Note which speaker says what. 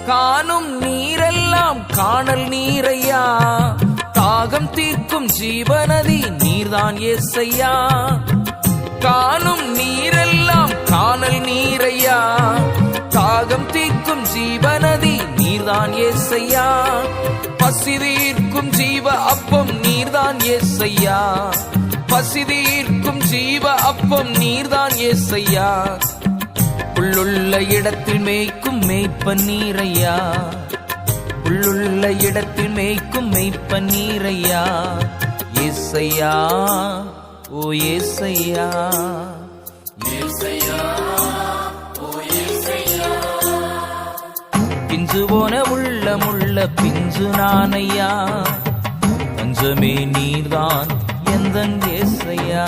Speaker 1: காணும் நீரெல்லாம் காணல் நீரையா, தாகம் தீர்க்கும் ஜீவநதி நீர்தான் ஏசையா. காணும் நீரெல்லாம் காணல் நீரையா, தாகம் தீர்க்கும் ஜீவநதி நீர்தான் ஏசையா. பசி தீர்க்கும் ஜீவ அப்பம் நீர்தான் ஏசையா, பசி தீர்க்கும் ஜீவ அப்பம் நீர்தான் ஏசையா. உள்ளுள்ள இடத்தில் மேய்க்கும் மேய்ப்பன் நீரையா, உள்ளுள்ள இடத்தில் மேய்க்கும் மேய்ப்பன் நீரையா. ஏசையா ஓ ஏசையா,
Speaker 2: ஏசையா ஓ ஏசையா.
Speaker 1: பிஞ்சு போன உள்ளமுள்ள பிஞ்சு நானையா, பஞ்சமே நீர்தான் எந்தன் ஏசையா.